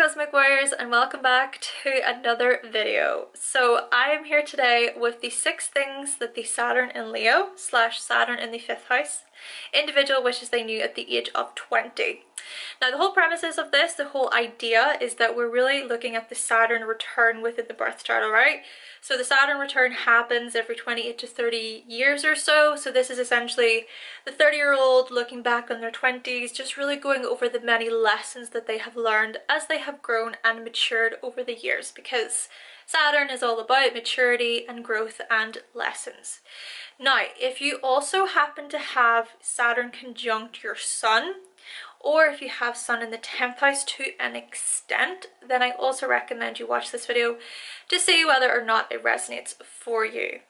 Cosmic Warriors, and welcome back to another video. So I am here today with the 6 things that the Saturn in Leo / Saturn in the 5th house individual wishes they knew at the age of 20. Now the whole premises of this, the whole idea is that we're really looking at the Saturn return within the birth chart, alright? So the Saturn return happens every 28 to 30 years or so. So this is essentially the 30-year-old looking back on their 20s, just really going over the many lessons that they have learned as they have grown and matured over the years, because Saturn is all about maturity and growth and lessons. Now, if you also happen to have Saturn conjunct your Sun, or if you have Sun in the 10th house to an extent, then I also recommend you watch this video to see whether or not it resonates for you.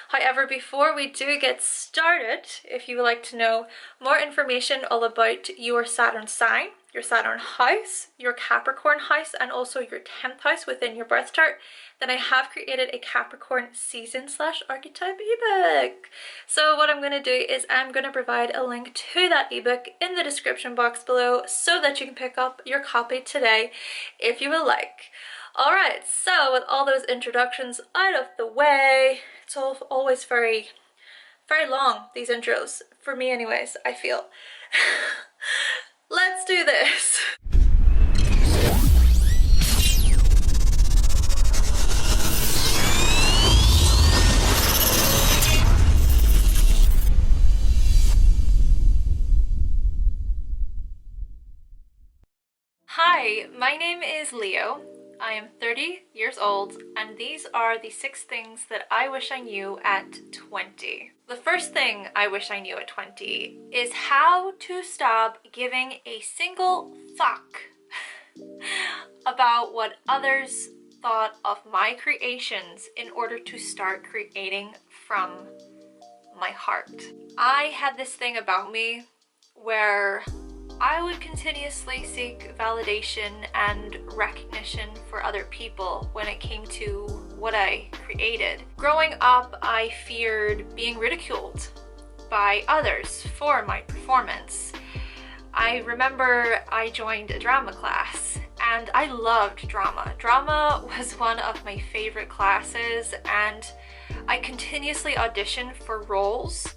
However, before we do get started, if you would like to know more information all about your Saturn sign, your Saturn house, your Capricorn house, and also your 10th house within your birth chart, then I have created a Capricorn season / archetype ebook. So what I'm going to do is I'm going to provide a link to that ebook in the description box below so that you can pick up your copy today if you would like. Alright, so with all those introductions out of the way, it's always very long, these intros, for me anyways, I feel. Let's do this! Hi, my name is Leo. I am 30 years old, and these are the 6 things that I wish I knew at 20. The first thing I wish I knew at 20 is how to stop giving a single fuck about what others thought of my creations in order to start creating from my heart. I had this thing about me where I would continuously seek validation and recognition for other people when it came to what I created. Growing up, I feared being ridiculed by others for my performance. I remember I joined a drama class and I loved drama. Drama was one of my favorite classes, and I continuously auditioned for roles.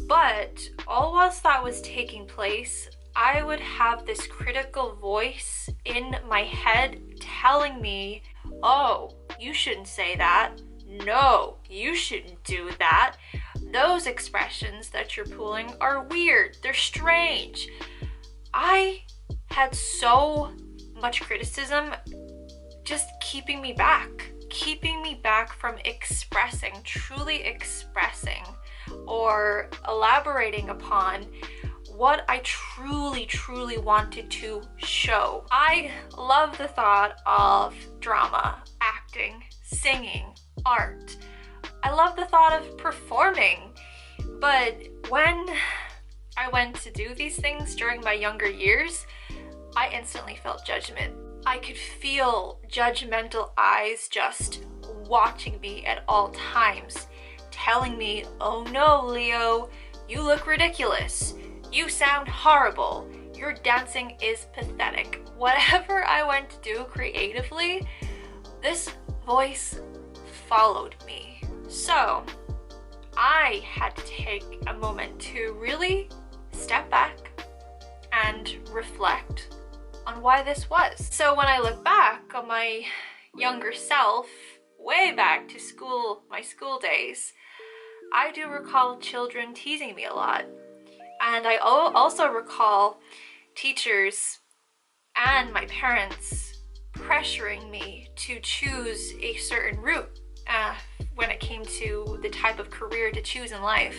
But all whilst that was taking place, I would have this critical voice in my head telling me, oh, you shouldn't say that. No, you shouldn't do that. Those expressions that you're pulling are weird. They're strange. I had so much criticism just keeping me back from expressing, truly expressing, or elaborating upon what I truly wanted to show. I love the thought of drama, acting, singing, art. I love the thought of performing. But when I went to do these things during my younger years, I instantly felt judgment. I could feel judgmental eyes just watching me at all times, telling me, oh no, Leo, you look ridiculous. You sound horrible. Your dancing is pathetic. Whatever I went to do creatively, this voice followed me. So I had to take a moment to really step back and reflect on why this was. So when I look back on my younger self, way back to school, my school days, I do recall children teasing me a lot. And I also recall teachers and my parents pressuring me to choose a certain route when it came to the type of career to choose in life.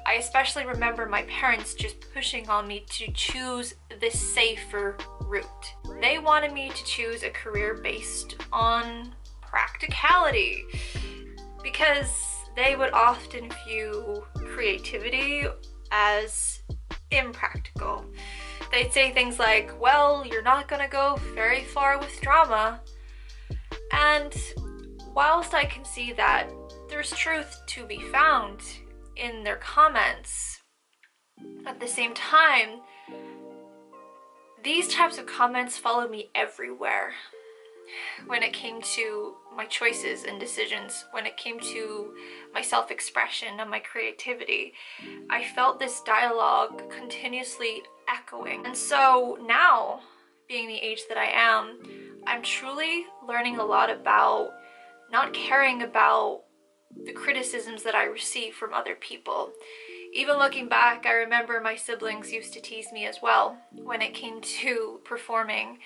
I especially remember my parents just pushing on me to choose the safer route. They wanted me to choose a career based on practicality, because they would often view creativity as impractical. They'd say things like, well, you're not gonna go very far with drama. And whilst I can see that there's truth to be found in their comments, at the same time, These types of comments followed me everywhere. When it came to my choices and decisions, when it came to my self-expression and my creativity, I felt this dialogue continuously echoing. And so now, being the age that I am, I'm truly learning a lot about not caring about the criticisms that I receive from other people. Even looking back, I remember my siblings used to tease me as well when it came to performing.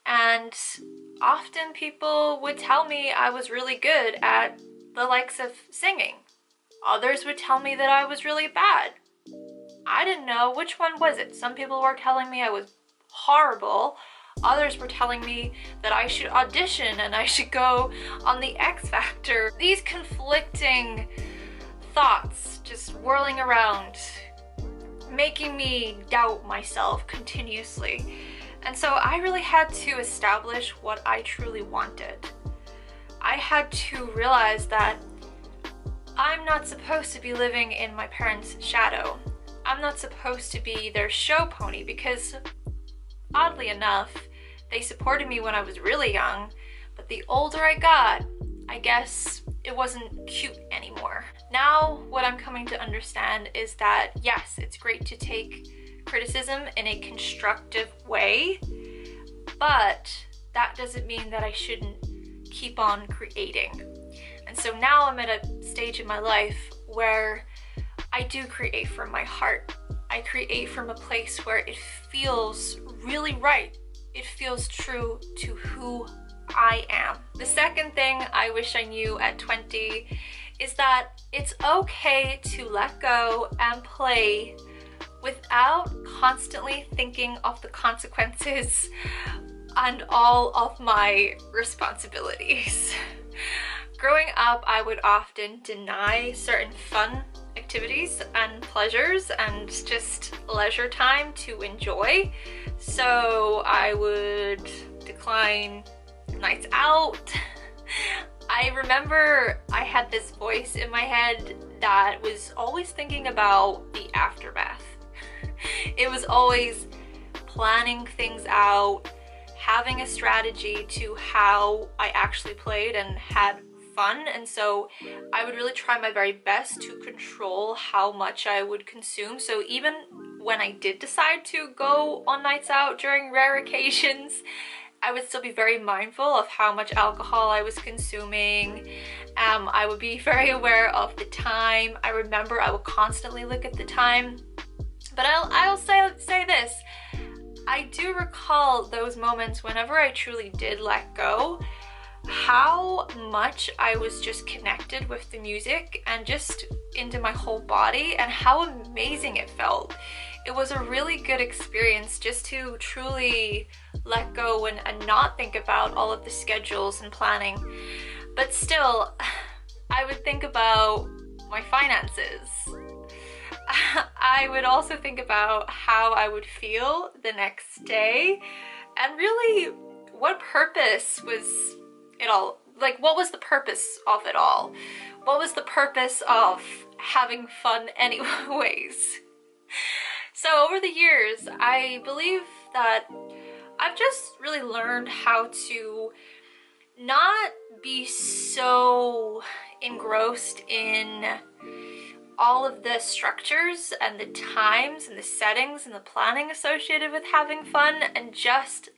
And often people would tell me I was really good at the likes of singing. Others would tell me that I was really bad. I didn't know which one was it. Some people were telling me I was horrible. Others were telling me that I should audition and I should go on the X Factor. These conflicting thoughts just whirling around, making me doubt myself continuously. And so I really had to establish what I truly wanted. I had to realize that I'm not supposed to be living in my parents' shadow. I'm not supposed to be their show pony, because oddly enough, they supported me when I was really young, but the older I got, I guess it wasn't cute anymore. Now, what I'm coming to understand is that yes, it's great to take criticism in a constructive way, but that doesn't mean that I shouldn't keep on creating. And so now I'm at a stage in my life where I do create from my heart. I create from a place where it feels really right. It feels true to who I am. The second thing I wish I knew at 20 is that it's okay to let go and play without constantly thinking of the consequences and all of my responsibilities. Growing up, I would often deny certain fun activities and pleasures and just leisure time to enjoy. So I would decline nights out. I remember I had this voice in my head that was always thinking about the aftermath. It was always planning things out, having a strategy to how I actually played and had fun. And so I would really try my very best to control how much I would consume. So even when I did decide to go on nights out during rare occasions, I would still be very mindful of how much alcohol I was consuming. I would be very aware of the time. I remember I would constantly look at the time. But I'll say this, I do recall those moments whenever I truly did let go, how much I was just connected with the music and just into my whole body, and how amazing it felt. It was a really good experience just to truly let go and not think about all of the schedules and planning. But still, I would think about my finances. I would also think about how I would feel the next day, and really what purpose was it all? Like, what was the purpose of it all? What was the purpose of having fun anyways? So over the years, I believe that I've just really learned how to not be so engrossed in all of the structures and the times and the settings and the planning associated with having fun, and just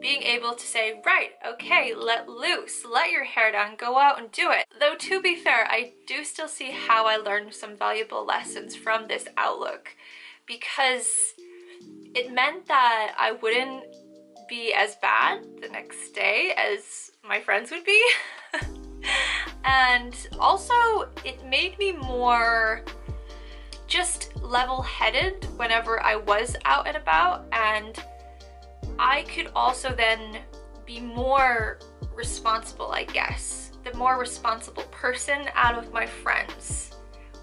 being able to say, right, okay, let loose, let your hair down, go out and do it. Though to be fair, I do still see how I learned some valuable lessons from this outlook, because it meant that I wouldn't be as bad the next day as my friends would be. And also it made me more just level-headed whenever I was out and about, and I could also then be more responsible, I guess. The more responsible person out of my friends,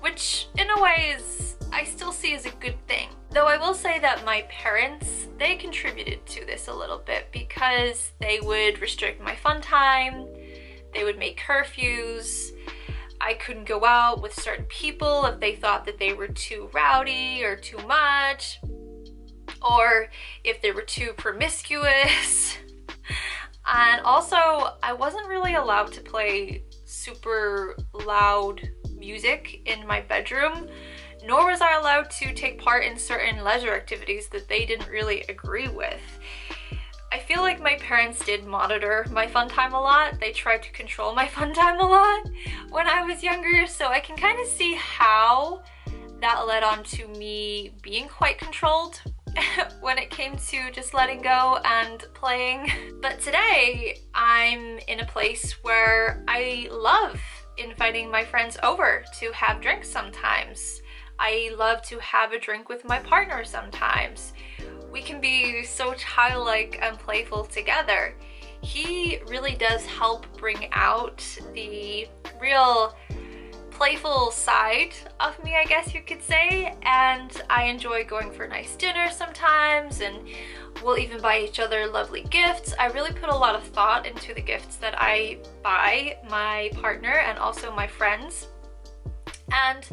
which in a way is, I still see as a good thing. Though I will say that my parents, they contributed to this a little bit, because they would restrict my fun time, they would make curfews, I couldn't go out with certain people if they thought that they were too rowdy or too much. or if they were too promiscuous. And also, I wasn't really allowed to play super loud music in my bedroom, nor was I allowed to take part in certain leisure activities that they didn't really agree with. I feel like my parents did monitor my fun time a lot. They tried to control my fun time a lot when I was younger, so I can kind of see how that led on to me being quite controlled when it came to just letting go and playing. But today, I'm in a place where I love inviting my friends over to have drinks sometimes. I love to have a drink with my partner sometimes. We can be so childlike and playful together. He really does help bring out the real playful side of me, I guess you could say, and I enjoy going for nice dinner sometimes, and we'll even buy each other lovely gifts. I really put a lot of thought into the gifts that I buy my partner and also my friends. And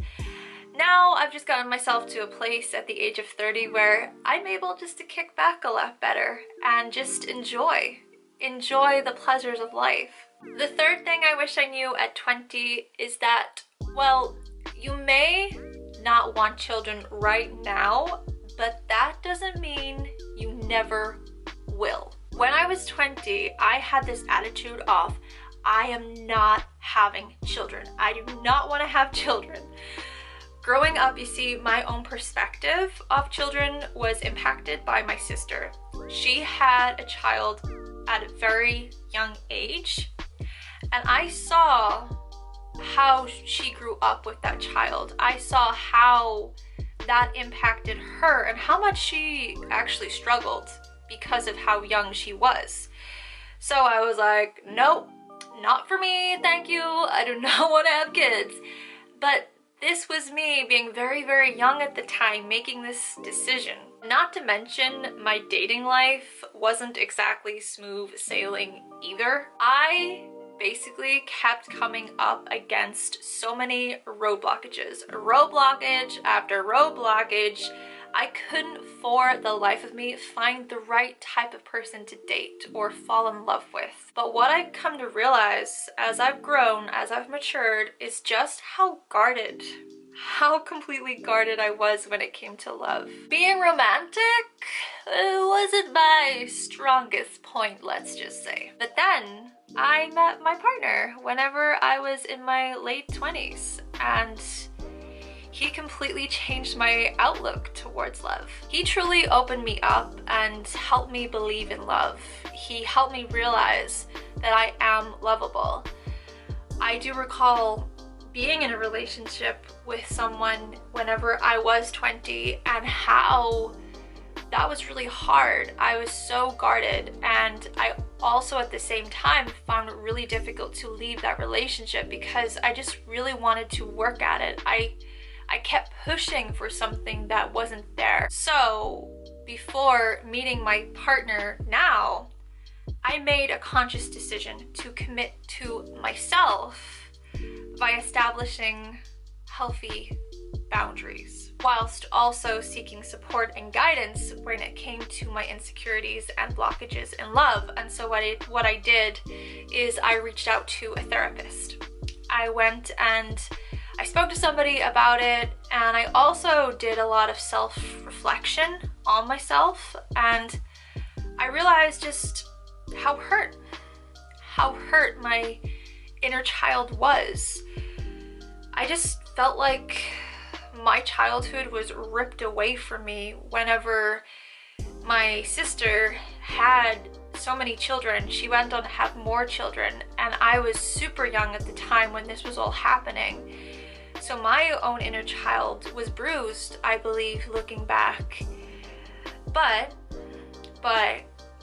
now I've just gotten myself to a place at the age of 30 where I'm able just to kick back a lot better and just enjoy the pleasures of life. The third thing I wish I knew at 20 is that, well, you may not want children right now, but that doesn't mean you never will. When I was 20, I had this attitude of, I am not having children. I do not want to have children. Growing up, you see, my own perspective of children was impacted by my sister. She had a child at a very young age, and I saw how she grew up with that child. I saw how that impacted her and how much she actually struggled because of how young she was. So I was like, nope, not for me, thank you. I do not want to have kids. But this was me being very, very young at the time, making this decision. Not to mention, my dating life wasn't exactly smooth sailing either. I basically kept coming up against so many road blockages. Road blockage after road blockage. I couldn't for the life of me find the right type of person to date or fall in love with. But what I've come to realize as I've grown, as I've matured, is just how completely guarded I was when it came to love. Being romantic wasn't my strongest point, let's just say. But then I met my partner whenever I was in my late 20s, and he completely changed my outlook towards love. He truly opened me up and helped me believe in love. He helped me realize that I am lovable. I do recall being in a relationship with someone whenever I was 20 and how that was really hard. I was so guarded, and I also at the same time found it really difficult to leave that relationship because I just really wanted to work at it. I kept pushing for something that wasn't there. So before meeting my partner now, I made a conscious decision to commit to myself by establishing healthy boundaries, whilst also seeking support and guidance when it came to my insecurities and blockages in love. And so what I did is I reached out to a therapist. I went and I spoke to somebody about it, and I also did a lot of self-reflection on myself, and I realized just how hurt my inner child was. I just felt like my childhood was ripped away from me whenever my sister had so many children. She went on to have more children, and I was super young at the time when this was all happening. So my own inner child was bruised, I believe, looking back. But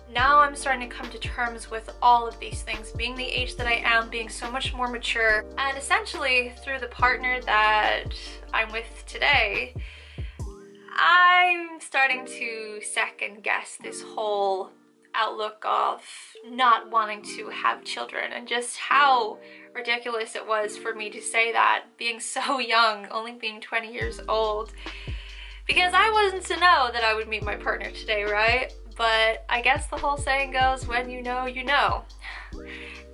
now I'm starting to come to terms with all of these things, being the age that I am, being so much more mature, and essentially through the partner that I'm with today, I'm starting to second guess this whole outlook of not wanting to have children, and just how ridiculous it was for me to say that, being so young, only being 20 years old. Because I wasn't to know that I would meet my partner today, right? But I guess the whole saying goes, when you know, you know.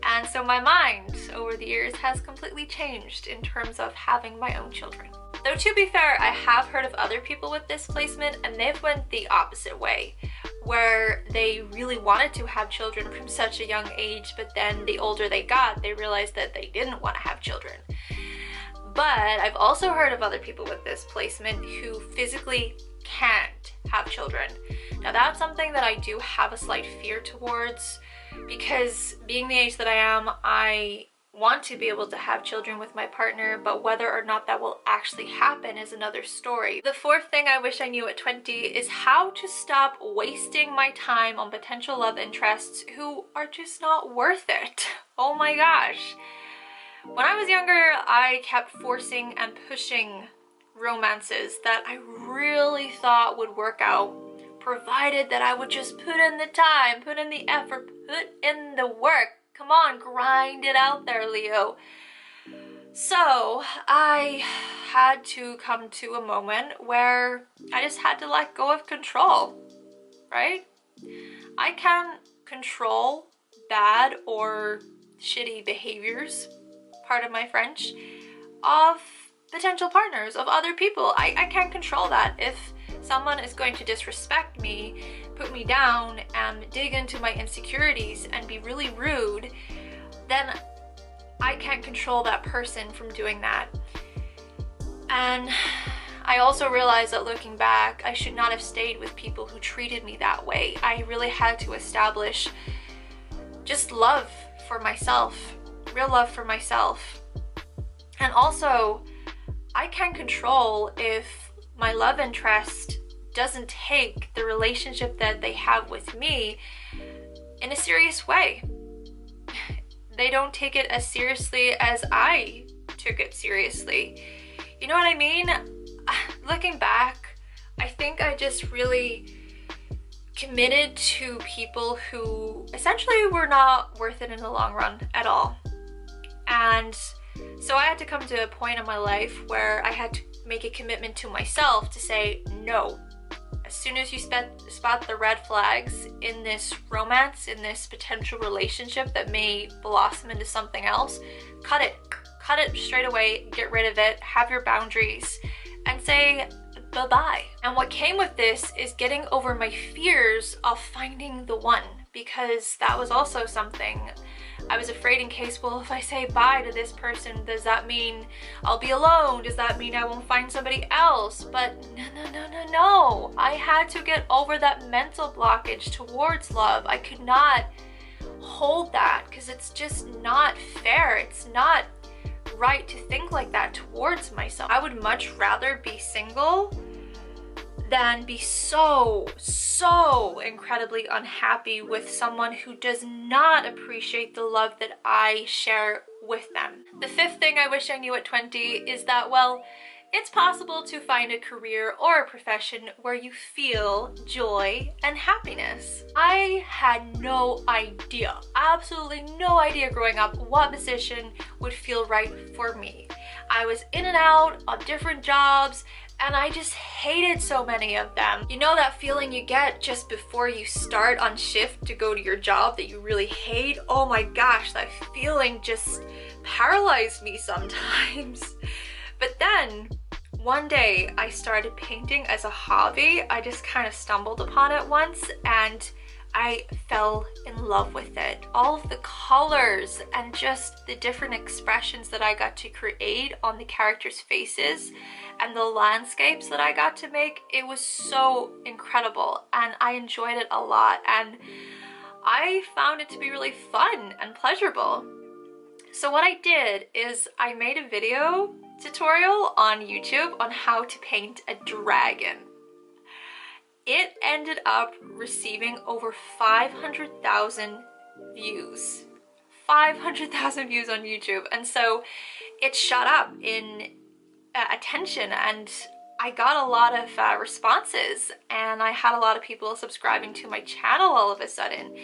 And so my mind over the years has completely changed in terms of having my own children. Though to be fair, I have heard of other people with this placement and they've went the opposite way, where they really wanted to have children from such a young age, but then the older they got, they realized that they didn't want to have children. But I've also heard of other people with this placement who physically can't have children. Now that's something that I do have a slight fear towards, because being the age that I am, I want to be able to have children with my partner, but whether or not that will actually happen is another story. The fourth thing I wish I knew at 20 is how to stop wasting my time on potential love interests who are just not worth it. Oh my gosh. When I was younger, I kept forcing and pushing romances that I really thought would work out, provided that I would just put in the time, put in the effort, put in the work. Come on, grind it out there, Leo. So I had to come to a moment where I just had to let go of control, right? I can't control bad or shitty behaviors, pardon my French, of potential partners, of other people. I can't control that. If someone is going to disrespect me, put me down, and dig into my insecurities and be really rude, then I can't control that person from doing that. And I also realized that looking back, I should not have stayed with people who treated me that way. I really had to establish just love for myself, real love for myself. And also, I can't control if my love interest doesn't take the relationship that they have with me in a serious way. They don't take it as seriously as I took it seriously. You know what I mean? Looking back, I think I just really committed to people who essentially were not worth it in the long run at all. And so I had to come to a point in my life where I had to make a commitment to myself to say no. As soon as you spot the red flags in this romance, in this potential relationship that may blossom into something else, cut it straight away, get rid of it, have your boundaries, and say bye-bye. And what came with this is getting over my fears of finding the one, because that was also something I was afraid in case, well, if I say bye to this person, does that mean I'll be alone? Does that mean I won't find somebody else? But no. I had to get over that mental blockage towards love. I could not hold that because it's just not fair. It's not right to think like that towards myself. I would much rather be single than be so incredibly unhappy with someone who does not appreciate the love that I share with them. The fifth thing I wish I knew at 20 is that, well, it's possible to find a career or a profession where you feel joy and happiness. I had no idea, absolutely no idea growing up what position would feel right for me. I was in and out of different jobs, and I just hated so many of them. You know that feeling you get just before you start on shift to go to your job that you really hate? Oh my gosh, that feeling just paralyzed me sometimes. But then, one day I started painting as a hobby. I just kind of stumbled upon it once and I fell in love with it. All of the colors and just the different expressions that I got to create on the characters' faces and the landscapes that I got to make, it was so incredible and I enjoyed it a lot and I found it to be really fun and pleasurable. So what I did is I made a video tutorial on YouTube on how to paint a dragon. It ended up receiving over 500,000 views. 500,000 views on YouTube, and so it shot up in attention and I got a lot of responses and I had a lot of people subscribing to my channel all of a sudden.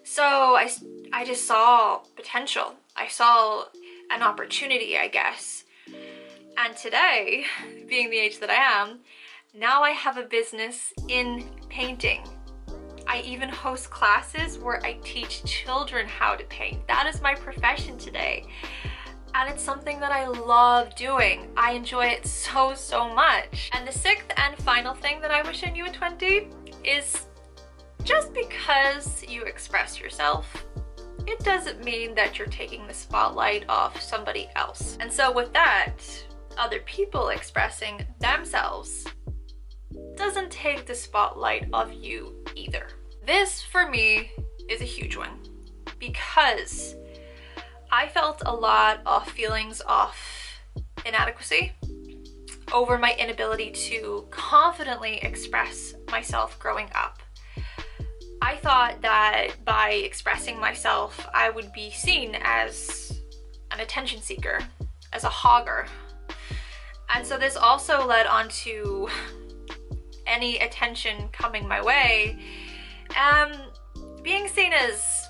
So I just saw potential. I saw an opportunity, I guess. And today, being the age that I am, Now I have a business in painting. I even host classes where I teach children how to paint. That is my profession today. And it's something that I love doing. I enjoy it so, so much. And the sixth and final thing that I wish I knew at 20 is just because you express yourself, it doesn't mean that you're taking the spotlight off somebody else. And so with that, other people expressing themselves doesn't take the spotlight off you either. This, for me, is a huge one because I felt a lot of feelings of inadequacy over my inability to confidently express myself growing up. I thought that by expressing myself, I would be seen as an attention seeker, as a hogger. And so this also led on to any attention coming my way, being seen as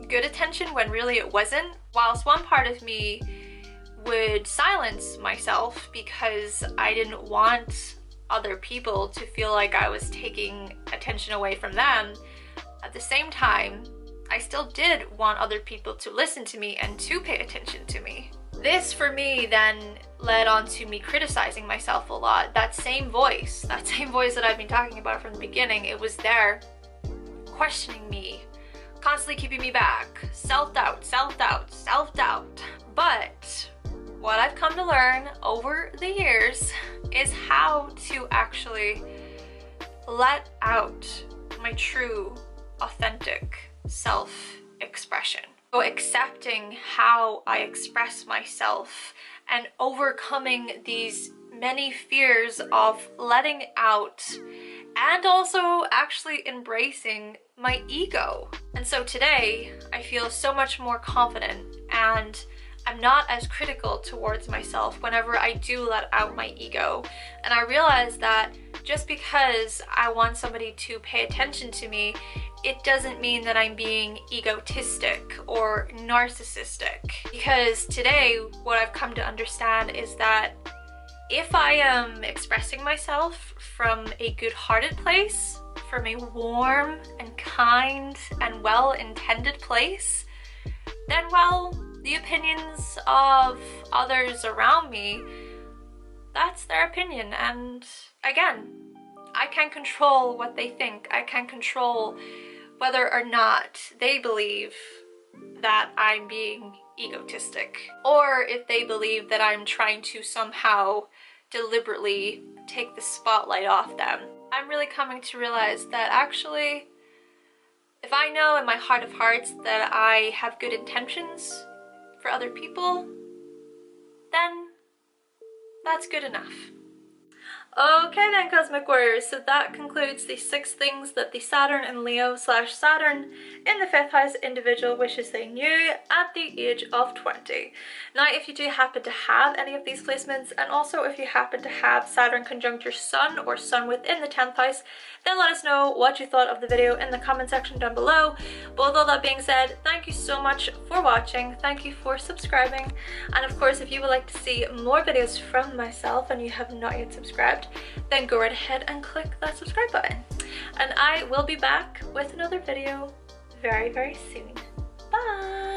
good attention when really it wasn't. Whilst one part of me would silence myself because I didn't want other people to feel like I was taking attention away from them, at the same time, I still did want other people to listen to me and to pay attention to me. This, for me, then led on to me criticizing myself a lot. That same voice that I've been talking about from the beginning, it was there, questioning me, constantly keeping me back. Self-doubt, self-doubt, self-doubt. But what I've come to learn over the years is how to actually let out my true, authentic self-expression. So accepting how I express myself and overcoming these many fears of letting out and also actually embracing my ego. And so today I feel so much more confident and I'm not as critical towards myself whenever I do let out my ego. And I realize that just because I want somebody to pay attention to me, it doesn't mean that I'm being egotistic or narcissistic. Because today, what I've come to understand is that if I am expressing myself from a good-hearted place, from a warm and kind and well-intended place, then, well, the opinions of others around me, that's their opinion. And again, I can't control what they think. I can't control whether or not they believe that I'm being egotistic, or if they believe that I'm trying to somehow deliberately take the spotlight off them. I'm really coming to realize that actually, if I know in my heart of hearts that I have good intentions for other people, then that's good enough. Okay then, Cosmic Warriors, so that concludes the 6 things that the Saturn and Leo / Saturn in the 5th house individual wishes they knew at the age of 20. Now, if you do happen to have any of these placements, and also if you happen to have Saturn conjunct your Sun or Sun within the 10th house, then let us know what you thought of the video in the comment section down below. But with all that being said, thank you so much for watching, thank you for subscribing, and of course if you would like to see more videos from myself and you have not yet subscribed, then go right ahead and click that subscribe button. And I will be back with another video very, very soon. Bye!